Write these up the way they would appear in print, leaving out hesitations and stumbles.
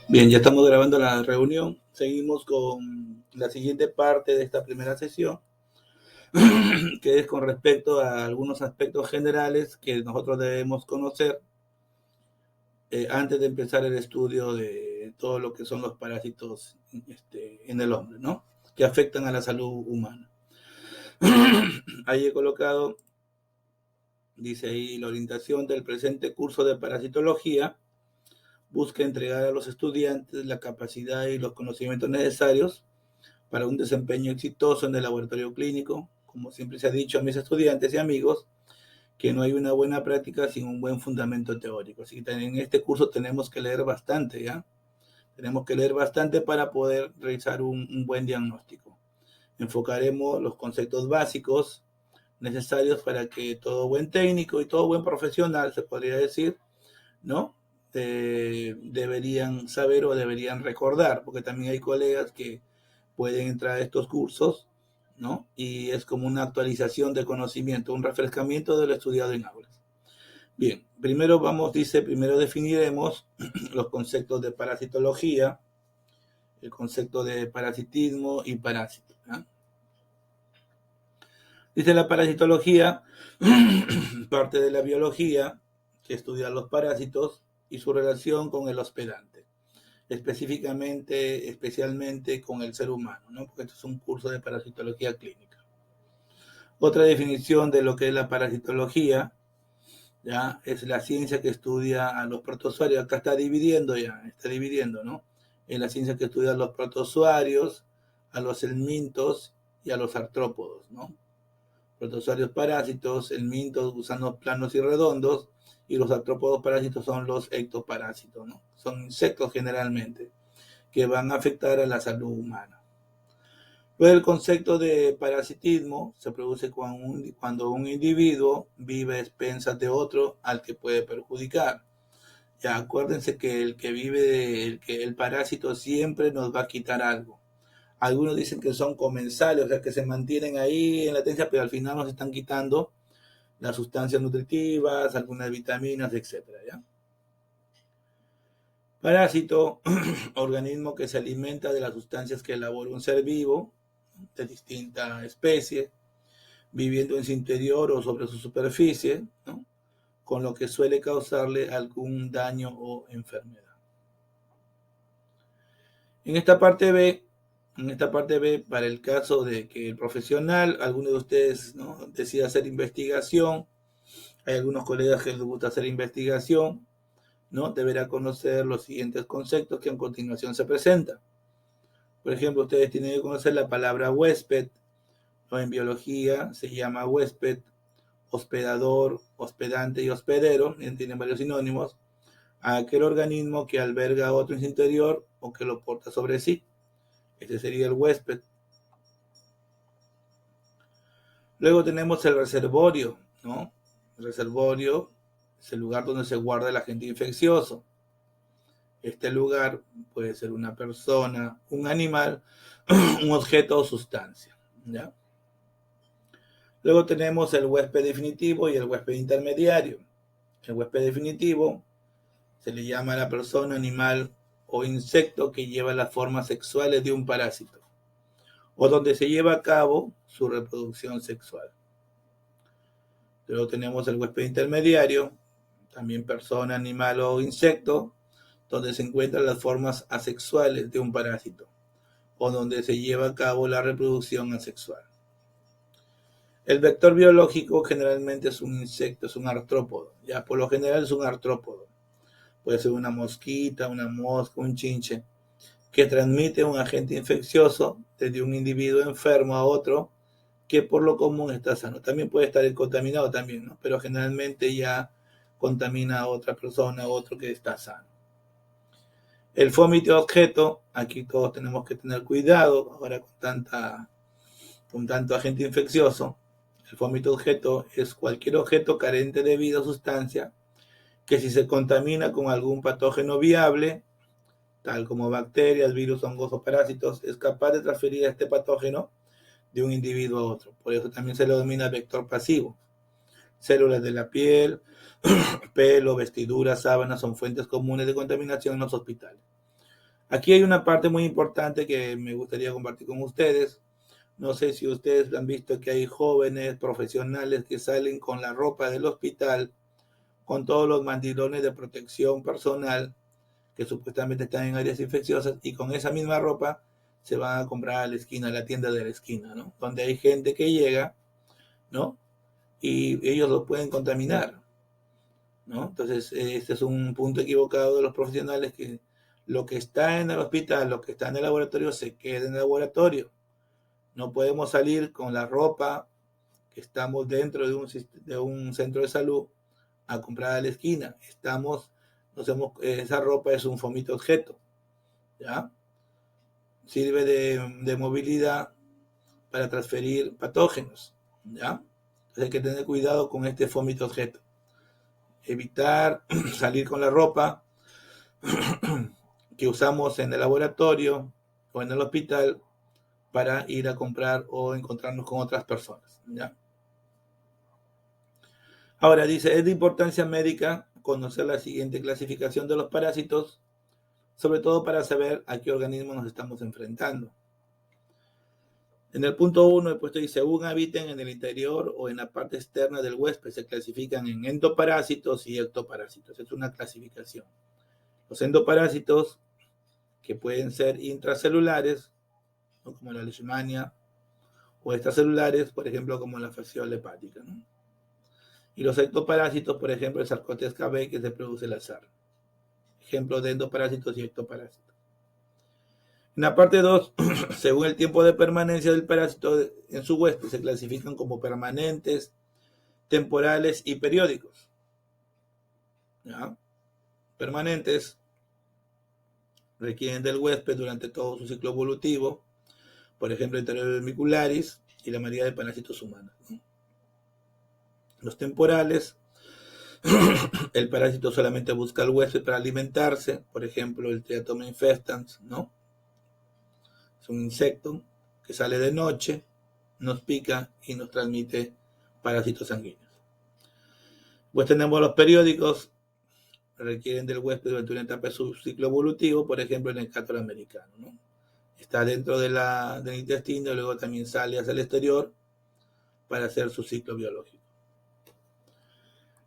Bien, ya estamos grabando la reunión. Seguimos con la siguiente parte de esta primera sesión, que es con respecto a algunos aspectos generales que nosotros debemos conocer antes de empezar el estudio de todo lo que son los parásitos en el hombre, ¿no? Que afectan a la salud humana. Ahí he colocado, dice ahí, la orientación del presente curso de parasitología busca entregar a los estudiantes la capacidad y los conocimientos necesarios para un desempeño exitoso en el laboratorio clínico. Como siempre se ha dicho a mis estudiantes y amigos, que no hay una buena práctica sin un buen fundamento teórico. Así que en este curso tenemos que leer bastante, ¿ya? Tenemos que leer bastante para poder realizar un buen diagnóstico. Enfocaremos los conceptos básicos necesarios para que todo buen técnico y todo buen profesional, se podría decir, ¿no? Deberían saber o deberían recordar, porque también hay colegas que pueden entrar a estos cursos, ¿no? Y es como una actualización de conocimiento, un refrescamiento de lo estudiado en aulas. Bien, primero definiremos los conceptos de parasitología, el concepto de parasitismo y parásito, ¿no? Dice la parasitología, parte de la biología, que estudia los parásitos y su relación con el hospedante, especialmente con el ser humano, ¿no? Porque esto es un curso de parasitología clínica. Otra definición de lo que es la parasitología, ya, es la ciencia que estudia a los protozoarios. Acá está dividiendo, ¿no? Es la ciencia que estudia a los protozoarios, a los helmintos y a los artrópodos, ¿no? Protozoarios parásitos, helmintos gusanos planos y redondos, y los artrópodos parásitos son los ectoparásitos, ¿no? Son insectos generalmente que van a afectar a la salud humana. Luego el concepto de parasitismo se produce cuando un individuo vive a expensas de otro al que puede perjudicar. Ya acuérdense que el parásito siempre nos va a quitar algo. Algunos dicen que son comensales, o sea que se mantienen ahí en latencia, pero al final nos están quitando las sustancias nutritivas, algunas vitaminas, etcétera, ¿ya? Parásito, organismo que se alimenta de las sustancias que elabora un ser vivo de distinta especie, viviendo en su interior o sobre su superficie, ¿no? Con lo que suele causarle algún daño o enfermedad. En esta parte B, para el caso de que el profesional, alguno de ustedes, ¿no?, decida hacer investigación, hay algunos colegas que les gusta hacer investigación, ¿no? Deberá conocer los siguientes conceptos que a continuación se presentan. Por ejemplo, ustedes tienen que conocer la palabra huésped, ¿no? En biología se llama huésped, hospedador, hospedante y hospedero, tienen varios sinónimos, a aquel organismo que alberga a otro en su interior o que lo porta sobre sí. Este sería el huésped. Luego tenemos el reservorio, ¿no? El reservorio es el lugar donde se guarda el agente infeccioso. Este lugar puede ser una persona, un animal, un objeto o sustancia, ¿ya? Luego tenemos el huésped definitivo y el huésped intermediario. El huésped definitivo se le llama a la persona, animal o insecto que lleva las formas sexuales de un parásito o donde se lleva a cabo su reproducción sexual. Luego tenemos el huésped intermediario, también persona, animal o insecto, donde se encuentran las formas asexuales de un parásito o donde se lleva a cabo la reproducción asexual. El vector biológico generalmente es un insecto, es un artrópodo, ya por lo general es un artrópodo. Puede ser una mosquita, una mosca, un chinche, que transmite un agente infeccioso desde un individuo enfermo a otro que por lo común está sano. También puede estar contaminado también, ¿no? Pero generalmente ya contamina a otra persona, a otro que está sano. El fómito objeto, aquí todos tenemos que tener cuidado ahora con tanto agente infeccioso. El fómito objeto es cualquier objeto carente de vida o sustancia que si se contamina con algún patógeno viable, tal como bacterias, virus, hongos o parásitos, es capaz de transferir este patógeno de un individuo a otro. Por eso también se lo denomina vector pasivo. Células de la piel, pelo, vestiduras, sábanas son fuentes comunes de contaminación en los hospitales. Aquí hay una parte muy importante que me gustaría compartir con ustedes. No sé si ustedes han visto que hay jóvenes profesionales que salen con la ropa del hospital, con todos los mandilones de protección personal, que supuestamente están en áreas infecciosas, y con esa misma ropa se van a comprar a la esquina, a la tienda de la esquina, ¿no? Donde hay gente que llega, ¿no? Y ellos lo pueden contaminar, ¿no? Entonces, este es un punto equivocado de los profesionales, que lo que está en el hospital, lo que está en el laboratorio, se queda en el laboratorio. No podemos salir con la ropa que estamos dentro de un centro de salud a comprar a la esquina. Esa ropa es un fomito objeto, ¿ya? Sirve de movilidad para transferir patógenos, ¿ya? Entonces hay que tener cuidado con este fomito objeto. Evitar salir con la ropa que usamos en el laboratorio o en el hospital para ir a comprar o encontrarnos con otras personas, ¿ya? Ahora dice, es de importancia médica conocer la siguiente clasificación de los parásitos, sobre todo para saber a qué organismo nos estamos enfrentando. En el punto 1, el puesto dice, según habiten en el interior o en la parte externa del huésped, se clasifican en endoparásitos y ectoparásitos. Es una clasificación. Los endoparásitos, que pueden ser intracelulares, ¿no? Como la leishmania, o extracelulares, por ejemplo, como la fasciola hepática, ¿no? Y los ectoparásitos, por ejemplo, el Sarcotes KB, que se produce el azar. Ejemplos de endoparásitos y ectoparásitos. En la parte 2, según el tiempo de permanencia del parásito en su huésped, se clasifican como permanentes, temporales y periódicos. ¿Ya? Permanentes requieren del huésped durante todo su ciclo evolutivo, por ejemplo, el Enterobacillus y la mayoría de parásitos humanos, ¿no? Los temporales, el parásito solamente busca al huésped para alimentarse, por ejemplo, el Triatoma infestans, ¿no? Es un insecto que sale de noche, nos pica y nos transmite parásitos sanguíneos. Pues tenemos los periódicos, requieren del huésped durante una etapa de su ciclo evolutivo, por ejemplo, en el cátaro americano, ¿no? Está dentro del intestino y luego también sale hacia el exterior para hacer su ciclo biológico.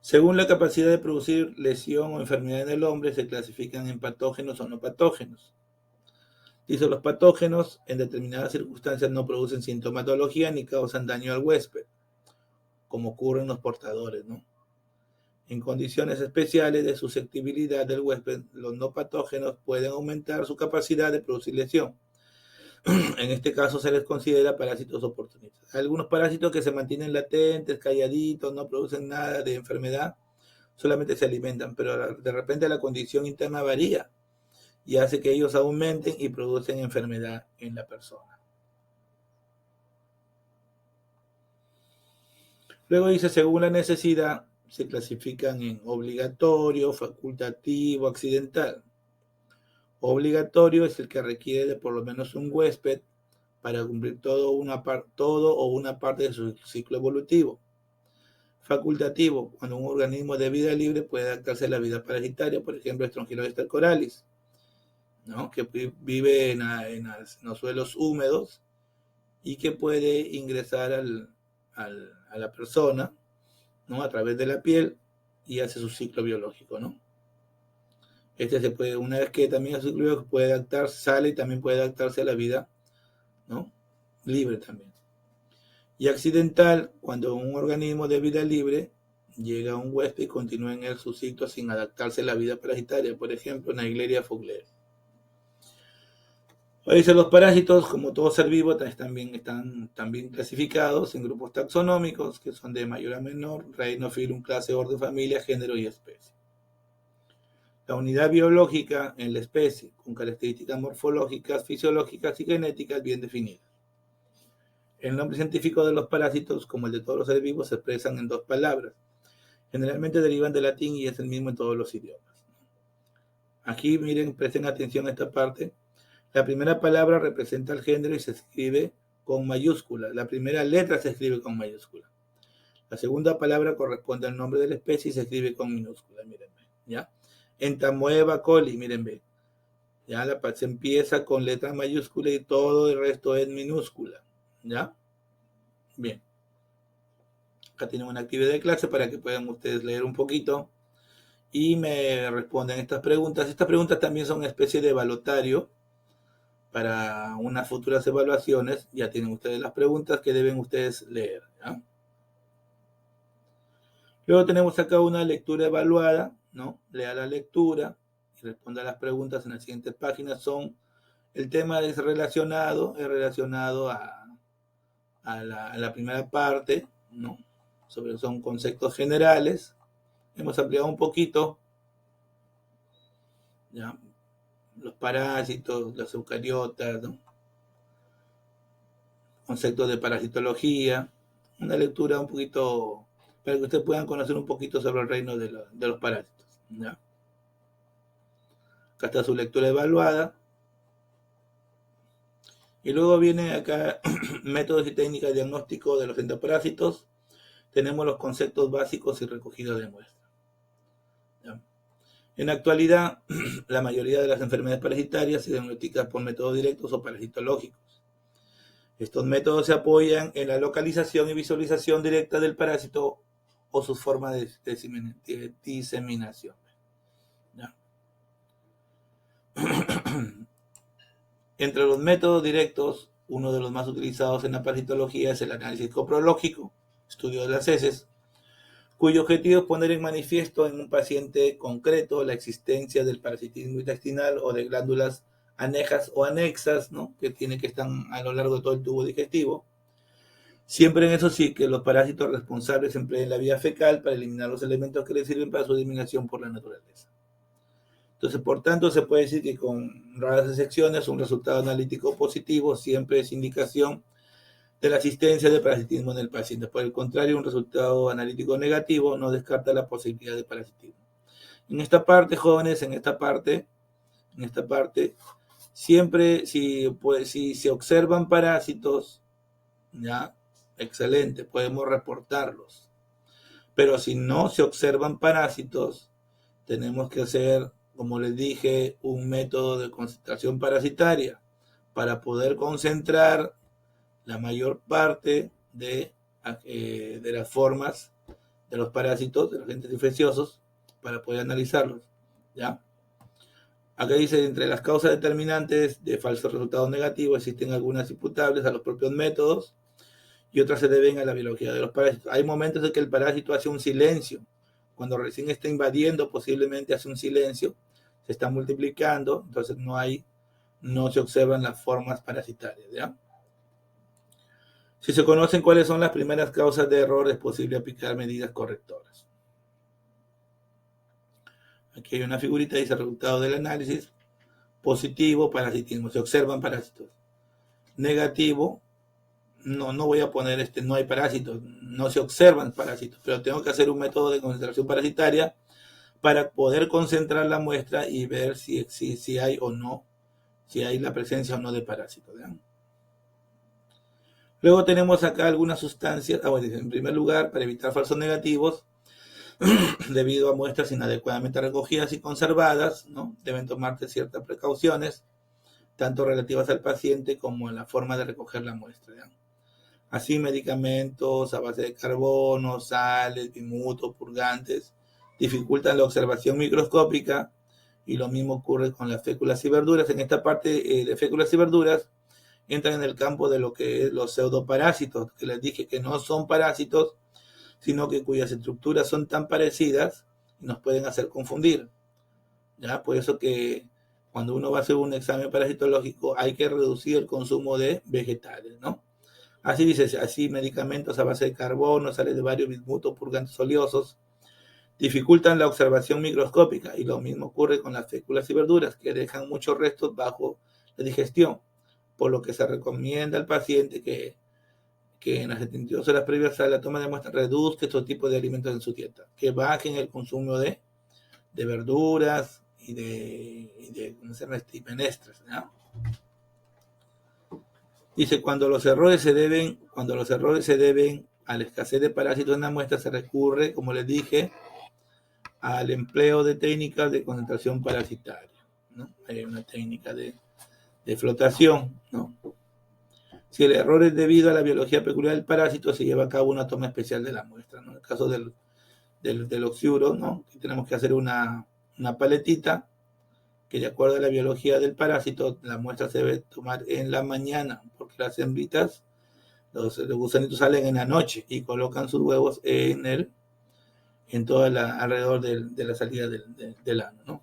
Según la capacidad de producir lesión o enfermedad en el hombre, se clasifican en patógenos o no patógenos. Dice, los patógenos en determinadas circunstancias no producen sintomatología ni causan daño al huésped, como ocurre en los portadores, ¿no? En condiciones especiales de susceptibilidad del huésped, los no patógenos pueden aumentar su capacidad de producir lesión. En este caso se les considera parásitos oportunistas. Hay algunos parásitos que se mantienen latentes, calladitos, no producen nada de enfermedad, solamente se alimentan, pero de repente la condición interna varía y hace que ellos aumenten y producen enfermedad en la persona. Luego dice, según la necesidad, se clasifican en obligatorio, facultativo, accidental. Obligatorio es el que requiere de por lo menos un huésped para cumplir todo o una parte de su ciclo evolutivo. Facultativo, cuando un organismo de vida libre puede adaptarse a la vida parasitaria, por ejemplo, Strongyloides coralis, ¿no? Que vive en los suelos húmedos y que puede ingresar a la persona, ¿no? A través de la piel y hace su ciclo biológico, ¿no? Una vez que también hace su ciclo biológico, puede adaptarse, sale y también puede adaptarse a la vida, ¿no? Libre también. Y accidental, cuando un organismo de vida libre llega a un huésped y continúa en él su ciclo sin adaptarse a la vida parasitaria, por ejemplo, Naegleria fugler. Dice, los parásitos, como todo ser vivo, están también clasificados en grupos taxonómicos, que son de mayor a menor, reino, filum, clase, orden, familia, género y especie. La unidad biológica en la especie, con características morfológicas, fisiológicas y genéticas bien definidas. El nombre científico de los parásitos, como el de todos los seres vivos, se expresan en dos palabras. Generalmente derivan del latín y es el mismo en todos los idiomas. Aquí, miren, presten atención a esta parte. La primera palabra representa el género y se escribe con mayúscula. La primera letra se escribe con mayúscula. La segunda palabra corresponde al nombre de la especie y se escribe con minúscula, miren, ¿ya? Entamoeba coli, miren, ve. Ya se empieza con letra mayúscula y todo el resto es minúscula. ¿Ya? Bien. Acá tenemos una actividad de clase para que puedan ustedes leer un poquito y me responden estas preguntas. Estas preguntas también son una especie de evaluatario para unas futuras evaluaciones. Ya tienen ustedes las preguntas que deben ustedes leer. ¿Ya? Luego tenemos acá una lectura evaluada, ¿no? Lea la lectura y responda a las preguntas en las siguientes páginas. El tema es relacionado a la primera parte, ¿no? Son conceptos generales. Hemos ampliado un poquito, ¿ya? Los parásitos, las eucariotas, ¿no? Conceptos de parasitología. Una lectura un poquito para que ustedes puedan conocer un poquito sobre el reino de los parásitos, ¿ya? Acá está su lectura evaluada. Y luego viene acá métodos y técnicas de diagnóstico de los endoparásitos. Tenemos los conceptos básicos y recogida de muestras. ¿Ya? En la actualidad, la mayoría de las enfermedades parasitarias se diagnostican por métodos directos o parasitológicos. Estos métodos se apoyan en la localización y visualización directa del parásito o sus formas de diseminación. ¿Ya? Entre los métodos directos, uno de los más utilizados en la parasitología es el análisis coprológico, estudio de las heces, cuyo objetivo es poner en manifiesto en un paciente concreto la existencia del parasitismo intestinal o de glándulas anejas o anexas, ¿no? Que están a lo largo de todo el tubo digestivo. Siempre en eso sí que los parásitos responsables empleen la vía fecal para eliminar los elementos que les sirven para su eliminación por la naturaleza. Entonces, por tanto, se puede decir que con raras excepciones, un resultado analítico positivo siempre es indicación de la existencia de parasitismo en el paciente. Por el contrario, un resultado analítico negativo no descarta la posibilidad de parasitismo. En esta parte, jóvenes, en esta parte, siempre si se observan parásitos, ya, excelente, podemos reportarlos. Pero si no se observan parásitos, tenemos que hacer, como les dije, un método de concentración parasitaria para poder concentrar la mayor parte de las formas de los parásitos, de los agentes infecciosos, para poder analizarlos. ¿Ya? Acá dice, entre las causas determinantes de falsos resultados negativos existen algunas imputables a los propios métodos y otras se deben a la biología de los parásitos. Hay momentos en que el parásito hace un silencio. Cuando recién está invadiendo, posiblemente hace un silencio, se está multiplicando, entonces no se observan las formas parasitarias. ¿Ya? Si se conocen cuáles son las primeras causas de error, es posible aplicar medidas correctoras. Aquí hay una figurita, dice resultado del análisis. Positivo, parasitismo, se observan parásitos. Negativo, no voy a poner no hay parásitos, no se observan parásitos, pero tengo que hacer un método de concentración parasitaria para poder concentrar la muestra y ver si hay o no, si hay la presencia o no de parásitos. ¿Vean? Luego tenemos acá algunas sustancias, en primer lugar, para evitar falsos negativos, debido a muestras inadecuadamente recogidas y conservadas, ¿no? Deben tomarse ciertas precauciones, tanto relativas al paciente como a la forma de recoger la muestra. ¿Ya? Así, medicamentos a base de carbono, sales, bimuto, purgantes, dificultan la observación microscópica y lo mismo ocurre con las féculas y verduras. En esta parte de féculas y verduras entran en el campo de lo que es los pseudoparásitos, que les dije que no son parásitos, sino que cuyas estructuras son tan parecidas y nos pueden hacer confundir. ¿Ya? Por eso que cuando uno va a hacer un examen parasitológico hay que reducir el consumo de vegetales, ¿no? Así dice, así medicamentos a base de carbono, sales de varios bismutos, purgantes oleosos, dificultan la observación microscópica y lo mismo ocurre con las féculas y verduras que dejan muchos restos bajo la digestión, por lo que se recomienda al paciente que en las 72 horas previas a la toma de muestra reduzca estos tipos de alimentos en su dieta, que bajen el consumo de verduras y de menestras, ¿no? Dice, cuando los errores se deben a la escasez de parásitos en la muestra, se recurre, como les dije, al empleo de técnicas de concentración parasitaria. ¿no? Hay una técnica de flotación, ¿no? Si el error es debido a la biología peculiar del parásito, se lleva a cabo una toma especial de la muestra, ¿no? En el caso del oxiuro, ¿no? Tenemos que hacer una paletita que, de acuerdo a la biología del parásito, la muestra se debe tomar en la mañana, porque las hembritas, los gusanitos salen en la noche y colocan sus huevos en toda alrededor de la salida del ano, ¿no?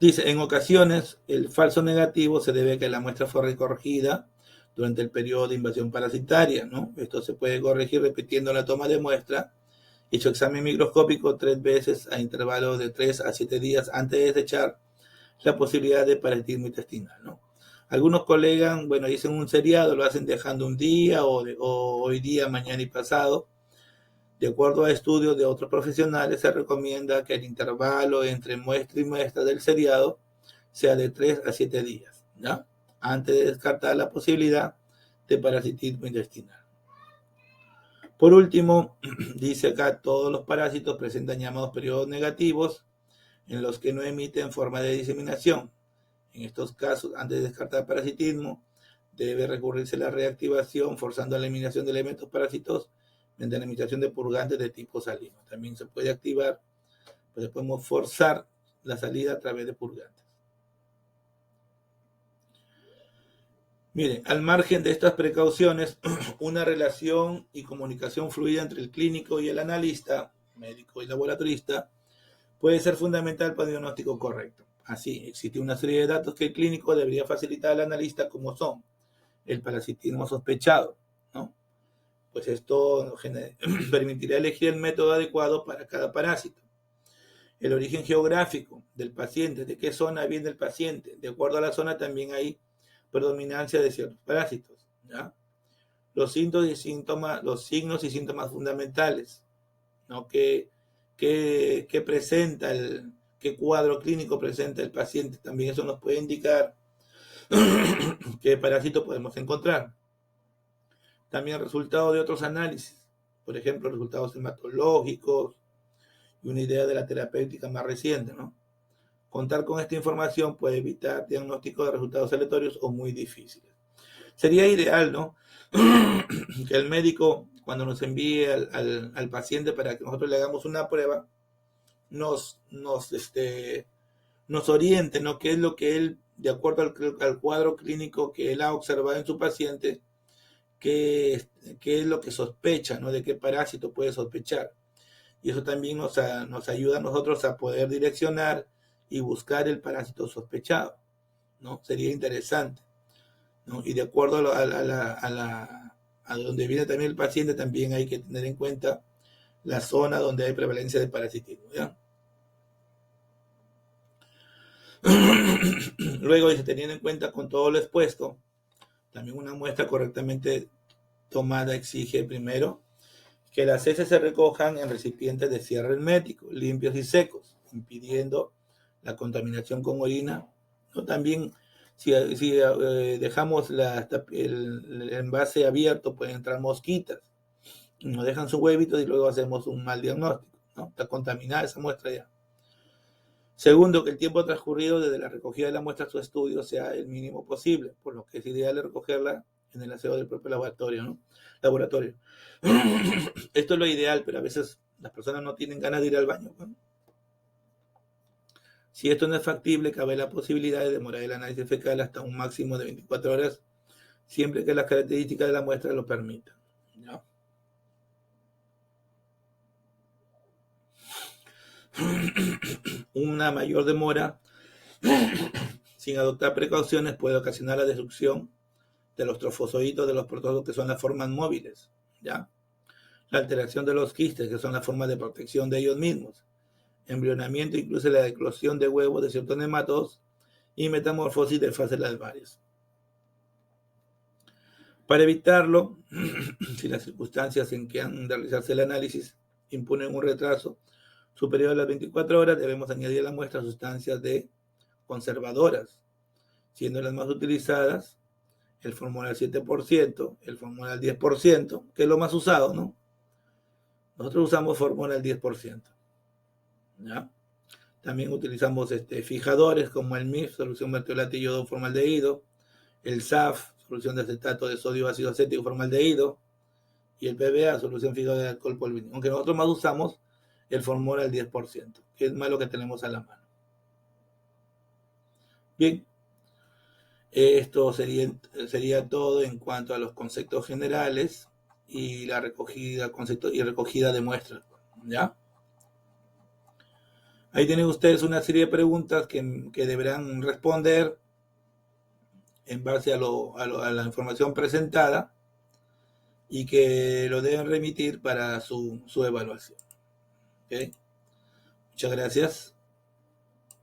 Dice, en ocasiones el falso negativo se debe a que la muestra fue recorrigida durante el periodo de invasión parasitaria, ¿no? Esto se puede corregir repitiendo la toma de muestra y su examen microscópico 3 veces a intervalos de 3 a 7 días antes de desechar la posibilidad de parasitismo intestinal, ¿no? Algunos colegas, bueno, dicen un seriado, lo hacen dejando un día o hoy día, mañana y pasado. De acuerdo a estudios de otros profesionales, se recomienda que el intervalo entre muestra y muestra del seriado sea de 3 a 7 días, ¿ya? Antes de descartar la posibilidad de parasitismo intestinal. Por último, dice acá, todos los parásitos presentan llamados periodos negativos en los que no emiten forma de diseminación. En estos casos, antes de descartar parasitismo, debe recurrirse a la reactivación forzando la eliminación de elementos parásitos mediante la emisión de purgantes de tipo salino. También se puede activar, pues podemos forzar la salida a través de purgantes. Miren, al margen de estas precauciones, una relación y comunicación fluida entre el clínico y el analista, médico y laboratorista, puede ser fundamental para el diagnóstico correcto. Así, existe una serie de datos que el clínico debería facilitar al analista, como son el parasitismo sospechado, ¿no? Pues esto permitirá elegir el método adecuado para cada parásito. El origen geográfico del paciente, de qué zona viene el paciente. De acuerdo a la zona también hay predominancia de ciertos parásitos, ¿ya? Los signos y síntomas fundamentales, ¿no? ¿Qué presenta qué cuadro clínico presenta el paciente? También eso nos puede indicar qué parásito podemos encontrar. También resultados de otros análisis, por ejemplo, resultados hematológicos y una idea de la terapéutica más reciente, ¿no? Contar con esta información puede evitar diagnósticos de resultados aleatorios o muy difíciles. Sería ideal, ¿no? Que el médico, cuando nos envíe al paciente para que nosotros le hagamos una prueba, nos oriente, ¿no? Qué es lo que él, de acuerdo al cuadro clínico que él ha observado en su paciente, qué es lo que sospecha, ¿no? De qué parásito puede sospechar. Y eso también nos ayuda a nosotros a poder direccionar y buscar el parásito sospechado, ¿no? Sería interesante, ¿no? Y de acuerdo a donde viene también el paciente, también hay que tener en cuenta la zona donde hay prevalencia de parasitismo, ¿ya? Luego dice, teniendo en cuenta con todo lo expuesto, también una muestra correctamente tomada exige primero que las heces se recojan en recipientes de cierre hermético, limpios y secos, impidiendo la contaminación con orina. ¿No? También, si dejamos el envase abierto, pueden entrar mosquitas. Nos dejan sus huevitos y luego hacemos un mal diagnóstico, ¿no? Está contaminada esa muestra ya. Segundo, que el tiempo transcurrido desde la recogida de la muestra a su estudio sea el mínimo posible, por lo que es ideal recogerla en el aseo del propio laboratorio, ¿no? Esto es lo ideal, pero a veces las personas no tienen ganas de ir al baño, ¿no? Si esto no es factible, cabe la posibilidad de demorar el análisis fecal hasta un máximo de 24 horas, siempre que las características de la muestra lo permitan, ¿no? Una mayor demora sin adoptar precauciones puede ocasionar la destrucción de los trofozoitos de los protozoos, que son las formas móviles, ¿ya? La alteración de los quistes, que son las formas de protección de ellos mismos, embrionamiento, incluso la eclosión de huevos de ciertos nematodos y metamorfosis de fases larvarias. Para evitarlo, si las circunstancias en que han de realizarse el análisis imponen un retraso superior a las 24 horas, debemos añadir a la muestra sustancias conservadoras, siendo las más utilizadas el formular 7%, el formular 10%, que es lo más usado, ¿no? Nosotros usamos fórmula al 10%, ¿ya? También utilizamos fijadores como el MIF, solución mertiolate yodo formaldehído, el SAF, solución de acetato de sodio ácido acético formaldehído, y el PBA, solución fijadora de alcohol polvínico. Aunque nosotros más usamos el formol al 10%, que es más lo que tenemos a la mano. Bien, esto sería todo en cuanto a los conceptos generales y la recogida, recogida de muestras, ¿ya? Ahí tienen ustedes una serie de preguntas que deberán responder en base a la información presentada y que lo deben remitir para su evaluación. ¿Okay? Muchas gracias.